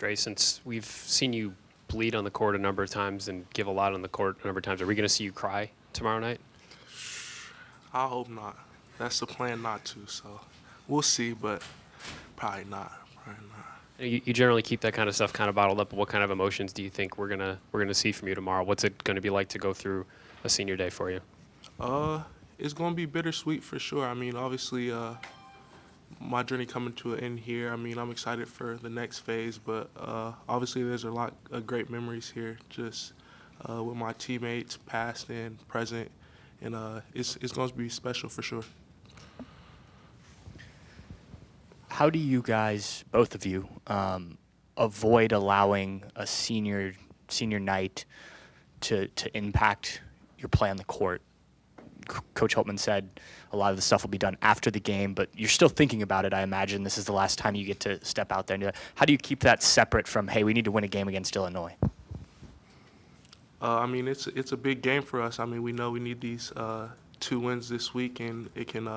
Dre, since we've seen you bleed on the court a number of times and give a lot on the court a number of times, are we going to see you cry tomorrow night? I hope not. That's the plan not to, so we'll see, but probably not. Probably not. You generally keep that kind of stuff kind of bottled up. But what kind of emotions do you think we're gonna see from you tomorrow? What's it going to be like to go through a senior day for you? It's gonna be bittersweet for sure. I mean, obviously, my journey coming to an end here. I mean, I'm excited for the next phase, but obviously, there's a lot of great memories here, just with my teammates, past and present, and it's going to be special for sure. How do you guys, both of you, avoid allowing a senior night to impact your play on the court? Coach Holtman said a lot of the stuff will be done after the game, but you're still thinking about it. I imagine this is the last time you get to step out there and do that. How do you keep that separate from, hey, we need to win a game against Illinois? I mean, it's a big game for us. I mean, we know we need these 2 wins this week, and it can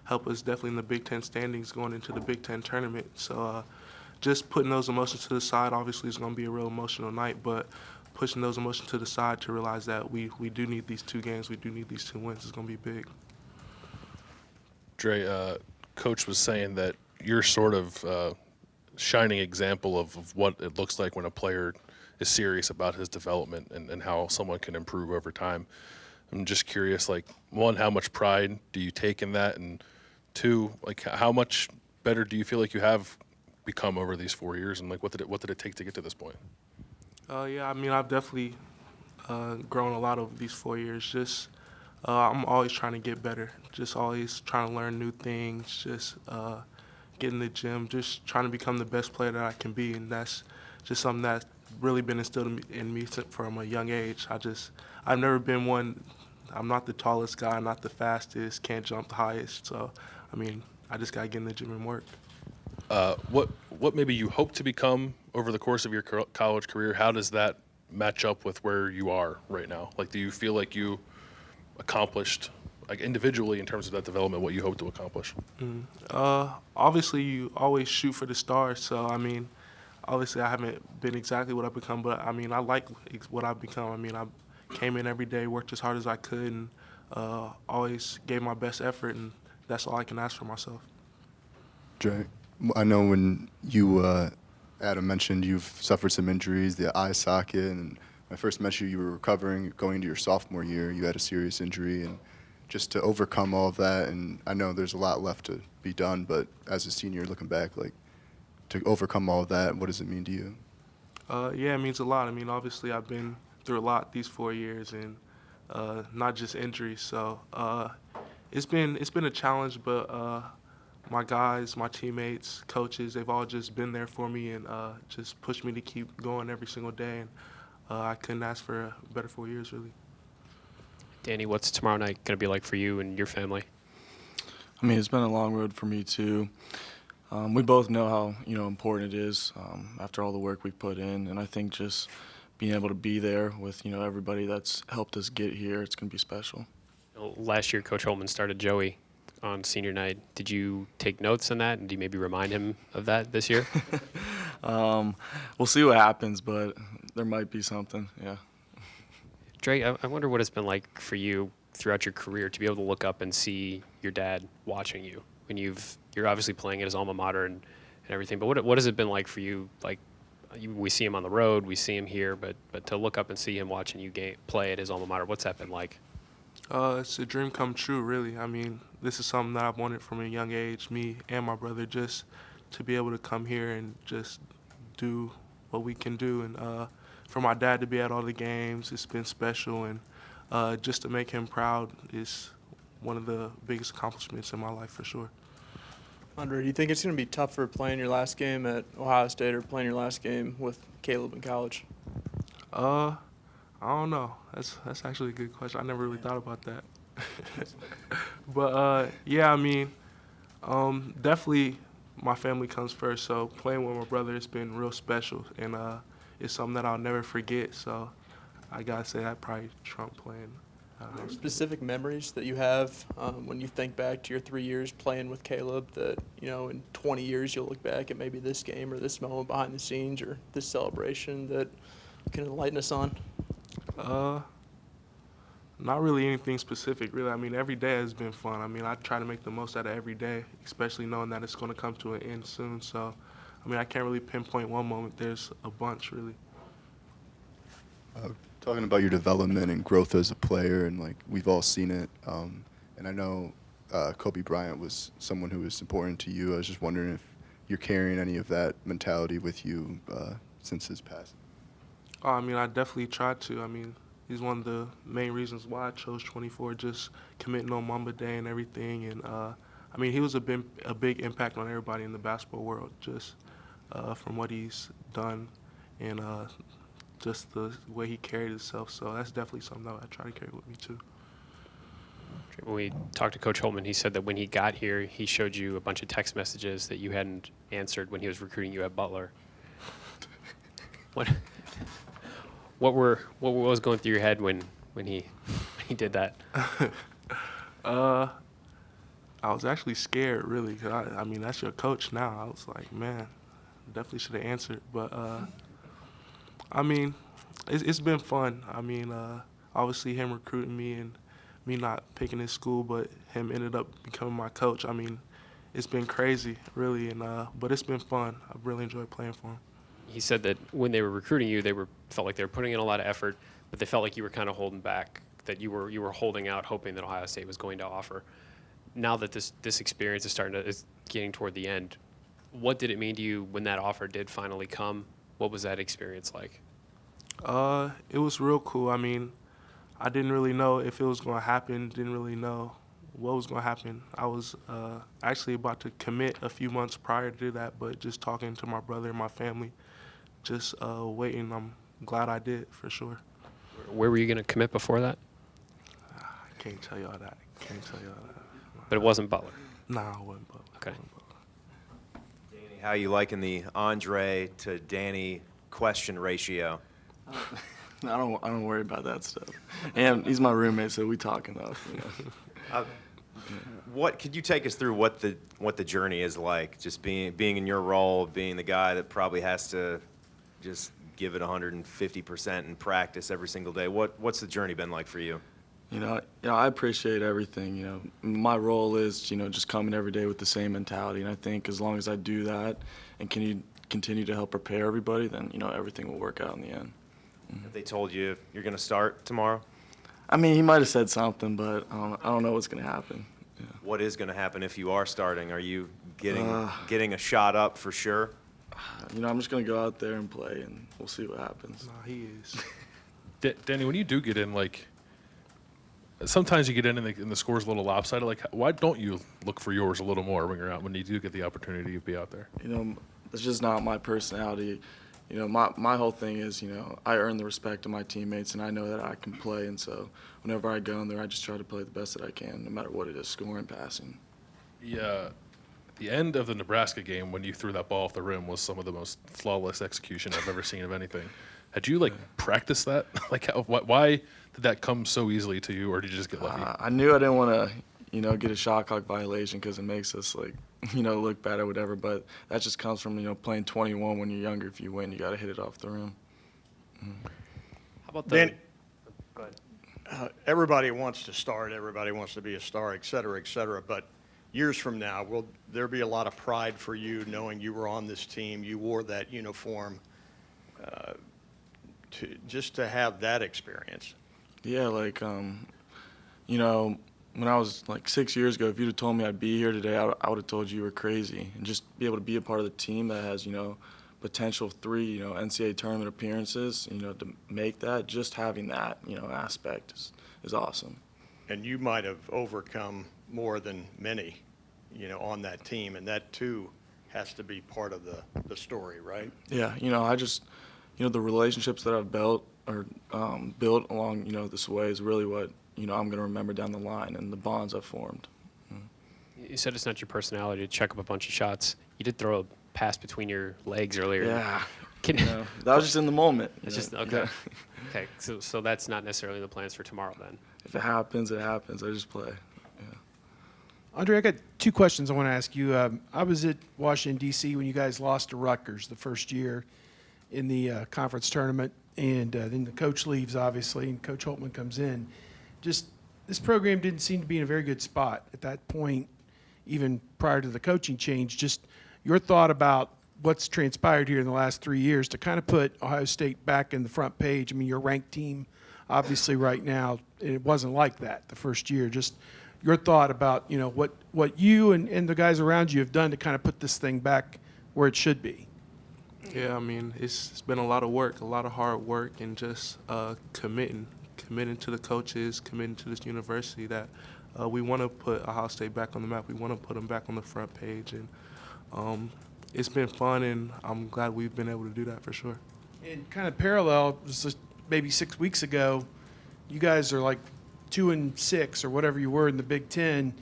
help us definitely in the Big Ten standings going into the Big Ten tournament. So just putting those emotions to the side, obviously, is going to be a real emotional night, but pushing those emotions to the side to realize that we do need these 2 games, we do need these 2 wins is going to be big. Dre, Coach was saying that you're sort of shining example of what it looks like when a player is serious about his development and how someone can improve over time. I'm just curious, like, 1, how much pride do you take in that? And 2, like, how much better do you feel like you have become over these 4 years? And, like, what did it take to get to this point? Yeah, I mean, I've definitely grown a lot over these 4 years. Just I'm always trying to get better, just always trying to learn new things, just get in the gym, just trying to become the best player that I can be, and that's just something that's really been instilled in me from a young age. I've never been one. I'm not the tallest guy, not the fastest, can't jump the highest. So, I mean, I just got to get in the gym and work. What maybe you hope to become over the course of your college career? How does that match up with where you are right now? Like, do you feel like you accomplished, like, individually in terms of that development, what you hope to accomplish? Obviously, you always shoot for the stars. So, I mean, obviously, I haven't been exactly what I've become, but I mean, I like what I've become. I mean, I came in every day, worked as hard as I could, and always gave my best effort, and that's all I can ask for myself. Dre, I know when you, Adam mentioned you've suffered some injuries, the eye socket, and when I first met you, you were recovering, going into your sophomore year, you had a serious injury, and just to overcome all of that, and I know there's a lot left to be done, but as a senior looking back, like, to overcome all of that, what does it mean to you? Yeah, it means a lot. I mean, obviously, I've been through a lot these 4 years, and not just injuries. So it's been a challenge, but my guys, my teammates, coaches, they've all just been there for me and just pushed me to keep going every single day. And I couldn't ask for a better 4 years, really. Danny, what's tomorrow night going to be like for you and your family? I mean, it's been a long road for me too. We both know how important it is after all the work we've put in, and I think just being able to be there with everybody that's helped us get here, it's going to be special. Last year, Coach Holtman started Joey on senior night. Did you take notes on that, and do you maybe remind him of that this year? We'll see what happens, but there might be something, yeah. Dre, I wonder what it's been like for you throughout your career to be able to look up and see your dad watching you when you're obviously playing at his alma mater and everything. But what has it been like for you? Like, we see him on the road, we see him here, but to look up and see him watching you play at his alma mater, what's that been like? It's a dream come true, really. I mean, this is something that I've wanted from a young age, me and my brother, just to be able to come here and just do what we can do. And for my dad to be at all the games, it's been special. And just to make him proud is one of the biggest accomplishments in my life for sure. Andre, do you think it's going to be tougher playing your last game at Ohio State or playing your last game with Caleb in college? I don't know. That's actually a good question. I never really thought about that. But yeah, I mean, definitely my family comes first. So playing with my brother has been real special, and it's something that I'll never forget. So I gotta say that probably trump playing Specific memories that you have when you think back to your 3 years playing with Caleb that, in 20 years you'll look back at maybe this game or this moment behind the scenes or this celebration that can enlighten us on? Not really anything specific, really. I mean, every day has been fun. I mean, I try to make the most out of every day, especially knowing that it's going to come to an end soon. So, I mean, I can't really pinpoint one moment. There's a bunch, really. Talking about your development and growth as a player, and like we've all seen it. And I know Kobe Bryant was someone who was important to you. I was just wondering if you're carrying any of that mentality with you since his passing. Oh, I mean, I definitely tried to. I mean, he's one of the main reasons why I chose 24, just committing on Mamba Day and everything. And, I mean, he was a big impact on everybody in the basketball world, just from what he's done and just the way he carried himself. So that's definitely something that I try to carry with me, too. When we talked to Coach Holman, he said that when he got here, he showed you a bunch of text messages that you hadn't answered when he was recruiting you at Butler. What was going through your head when he did that? I was actually scared, really, 'cause I mean, that's your coach now. I was like, man, definitely should have answered. But, I mean, it's been fun. I mean, obviously him recruiting me and me not picking his school, but him ended up becoming my coach. I mean, it's been crazy, really, and but it's been fun. I've really enjoyed playing for him. He said that when they were recruiting you, felt like they were putting in a lot of effort, but they felt like you were kind of holding back, that you were holding out, hoping that Ohio State was going to offer. Now that this experience is getting toward the end, what did it mean to you when that offer did finally come? What was that experience like? It was real cool. I mean, I didn't really know if it was going to happen. Didn't really know what was going to happen. I was actually about to commit a few months prior to that, but just talking to my brother and my family, just waiting. I'm glad I did, for sure. Where were you going to commit before that? I can't tell you all that. But it wasn't Butler. Nah, I wasn't Butler. Okay. Danny, how you liking the Andre to Danny question ratio? I don't worry about that stuff. And he's my roommate, so we talk enough. What could you take us through what the journey is like? Just being in your role, being the guy that probably has to just give it 150% in practice every single day. What's the journey been like for you? I appreciate everything. My role is, just coming every day with the same mentality. And I think as long as I do that and can you continue to help prepare everybody, then, everything will work out in the end. Have they told you you're going to start tomorrow? I mean, he might have said something, but I don't know what's going to happen. Yeah. What is going to happen if you are starting? Are you getting a shot up for sure? I'm just going to go out there and play, and we'll see what happens. Nah, he is. Danny, when you do get in, like, sometimes you get in and the score's a little lopsided. Like, why don't you look for yours a little more when you do get the opportunity to be out there? That's just not my personality. My whole thing is, I earn the respect of my teammates, and I know that I can play. And so whenever I go in there, I just try to play the best that I can, no matter what it is, scoring, passing. The end of the Nebraska game when you threw that ball off the rim was some of the most flawless execution I've ever seen of anything. Had you, practiced that? Why did that come so easily to you, or did you just get lucky? I knew I didn't want to, get a shot clock violation because it makes us, look bad or whatever. But that just comes from, playing 21 when you're younger. If you win, you got to hit it off the rim. How about Danny, Go ahead. everybody wants to start, everybody wants to be a star, et cetera, but years from now, will there be a lot of pride for you knowing you were on this team, you wore that uniform, to have that experience? Yeah, when I was 6 years ago, if you'd have told me I'd be here today, I would have told you were crazy. And just be able to be a part of the team that has, potential 3, NCAA tournament appearances, to make that, just having that, aspect is awesome. And you might have overcome more than many, on that team, and that too has to be part of the story, right? Yeah, I just, the relationships that I've built built along, this way is really what, I'm going to remember down the line, and the bonds I've formed. You said it's not your personality to check up a bunch of shots. You did throw a pass between your legs earlier. Yeah. Can, that was just in the moment. It's just okay. Yeah. Okay, so that's not necessarily the plans for tomorrow then. If it happens, it happens. I just play. Yeah. Andre, I got two questions I want to ask you. I was at Washington, D.C. when you guys lost to Rutgers the first year in the conference tournament, and then the coach leaves, obviously, and Coach Holtman comes in. Just this program didn't seem to be in a very good spot at that point, even prior to the coaching change. Just your thought about what's transpired here in the last 3 years to kind of put Ohio State back in the front page. I mean, you're a ranked team, obviously, right now, and it wasn't like that the first year. Just your thought about, you know, what you and the guys around you have done to kind of put this thing back where it should be. Yeah, I mean, it's been a lot of work, a lot of hard work, and just committing to the coaches, committing to this university that we want to put Ohio State back on the map. We want to put them back on the front page, and it's been fun, and I'm glad we've been able to do that for sure. And kind of parallel, just maybe 6 weeks ago, you guys are like 2-6 or whatever you were in the Big Ten,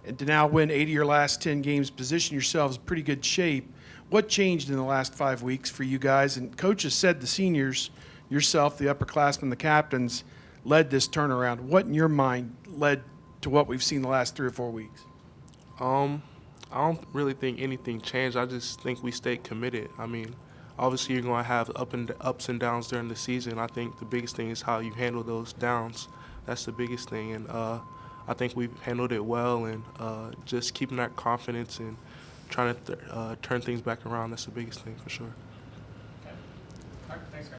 and to now win 8 of your last 10 games, position yourselves in pretty good shape. What changed in the last 5 weeks for you guys? And coaches said the seniors, yourself, the upperclassmen, the captains, led this turnaround. What in your mind led to what we've seen the last 3 or 4 weeks? I don't really think anything changed. I just think we stayed committed. I mean, obviously you're going to have ups and downs during the season. I think the biggest thing is how you handle those downs. That's the biggest thing, and I think we've handled it well, and just keeping that confidence and trying to turn things back around. That's the biggest thing for sure.